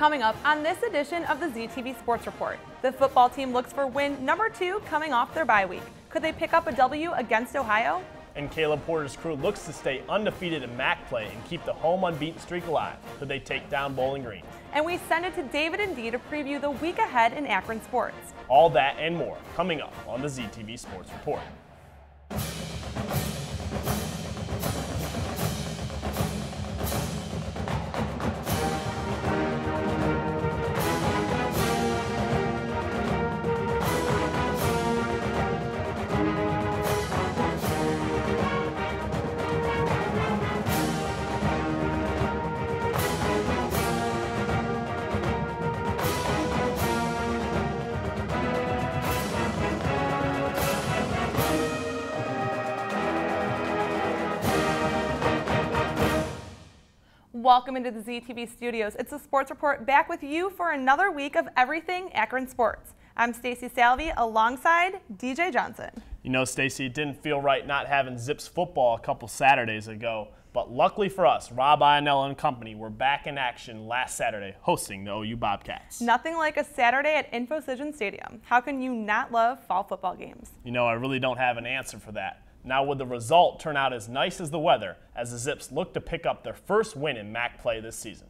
Coming up on this edition of the ZTV Sports Report, the football team looks for win number 2 coming off their bye week. Could they pick up a W against Ohio? And Caleb Porter's crew looks to stay undefeated in MAC play and keep the home unbeaten streak alive. Could they take down Bowling Green? And we send it to David and Dee to preview the week ahead in Akron sports. All that and more coming up on the ZTV Sports Report. Welcome into the ZTV studios. It's the Sports Report back with you for another week of everything Akron sports. I'm Stacy Salvi alongside DJ Johnson. You know, Stacy, it didn't feel right not having Zips football a couple Saturdays ago, but luckily for us, Rob Ionella and company were back in action last Saturday hosting the OU Bobcats. Nothing like a Saturday at InfoCision Stadium. How can you not love fall football games? You know, I really don't have an answer for that. Now, would the result turn out as nice as the weather as the Zips look to pick up their first win in MAC play this season?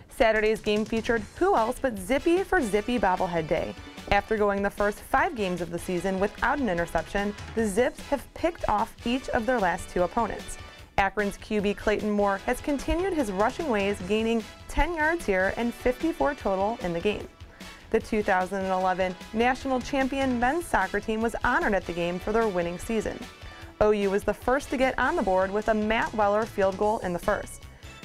Saturday's game featured who else but Zippy for Zippy Bobblehead Day. After going the first 5 games of the season without an interception, the Zips have picked off each of their last 2 opponents. Akron's QB Clayton Moore has continued his rushing ways, gaining 10 yards here and 54 total in the game. The 2011 national champion men's soccer team was honored at the game for their winning season. OU was the first to get on the board with a Matt Weller field goal in the first.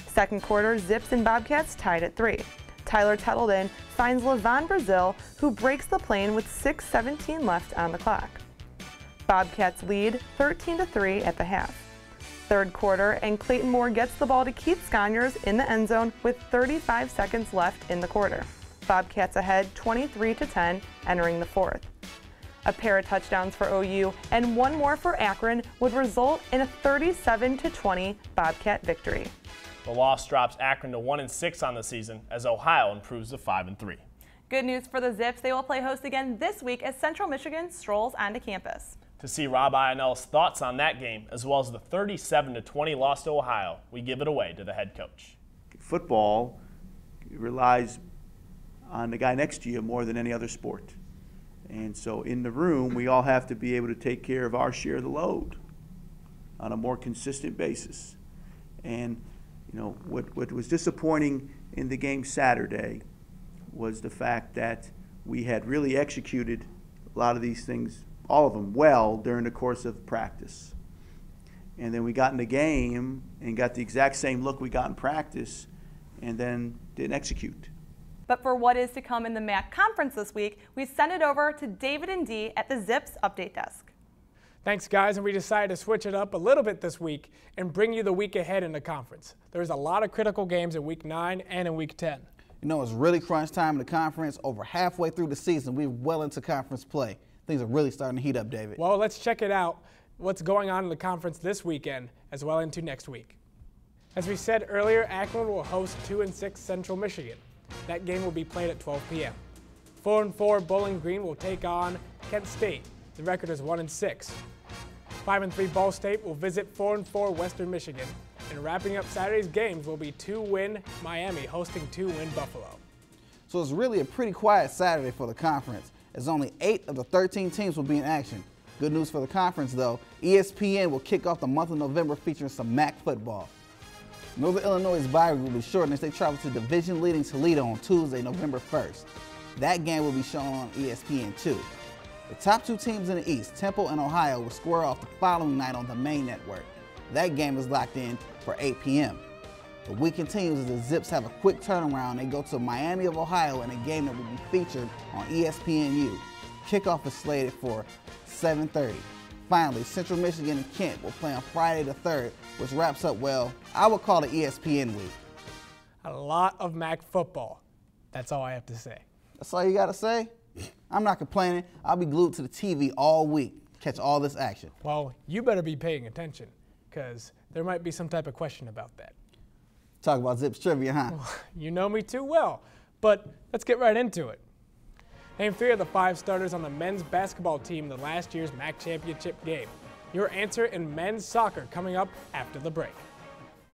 Second quarter, Zips and Bobcats tied at 3. Tyler Tettleton finds Levon Brazil, who breaks the plane with 6:17 left on the clock. Bobcats lead 13-3 at the half. Third quarter, and Clayton Moore gets the ball to Keith Sconyers in the end zone with 35 seconds left in the quarter. Bobcats ahead 23-10 entering the fourth. A pair of touchdowns for OU and one more for Akron would result in a 37-20 Bobcat victory. The loss drops Akron to 1-6 on the season as Ohio improves to 5-3. Good news for the Zips. They will play host again this week as Central Michigan strolls onto campus. To see Rob Ionella's thoughts on that game, as well as the 37-20 loss to Ohio, we give it away to the head coach. Football relies on the guy next to you more than any other sport. And so in the room, we all have to be able to take care of our share of the load on a more consistent basis. And, you know, what was disappointing in the game Saturday was the fact that we had really executed a lot of these things, all of them, well during the course of practice. And then we got in the game and got the exact same look we got in practice and then didn't execute. But for what is to come in the MAC conference this week, we send it over to David and Dee at the Zips update desk. Thanks, guys, and we decided to switch it up a little bit this week and bring you the week ahead in the conference. There's a lot of critical games in week 9 and in week 10. You know, it's really crunch time in the conference. Over halfway through the season, we're well into conference play. Things are really starting to heat up, David. Well, let's check it out, what's going on in the conference this weekend as well into next week. As we said earlier, Akron will host 2-6 Central Michigan. That game will be played at 12 p.m. 4-4 Bowling Green will take on Kent State. The record is 1-6. 5-3 Ball State will visit 4-4 Western Michigan. And wrapping up Saturday's games will be 2-win Miami hosting 2-win Buffalo. So it's really a pretty quiet Saturday for the conference, as only 8 of the 13 teams will be in action. Good news for the conference, though. ESPN will kick off the month of November featuring some MAC football. Northern Illinois' bye week will be shortened as they travel to division-leading Toledo on Tuesday, November 1st. That game will be shown on ESPN2. The top 2 teams in the East, Temple and Ohio, will square off the following night on the main network. That game is locked in for 8 p.m. The week continues as the Zips have a quick turnaround. They go to Miami of Ohio in a game that will be featured on ESPNU. Kickoff is slated for 7:30. Finally, Central Michigan and Kent will play on Friday the 3rd, which wraps up, well, I would call it ESPN week. A lot of MAC football. That's all I have to say. That's all you got to say? I'm not complaining. I'll be glued to the TV all week, catch all this action. Well, you better be paying attention, because there might be some type of question about that. Talk about Zips trivia, huh? You know me too well. But let's get right into it. Name 3 of the 5 starters on the men's basketball team in the last year's MAC championship game. Your answer in men's soccer coming up after the break.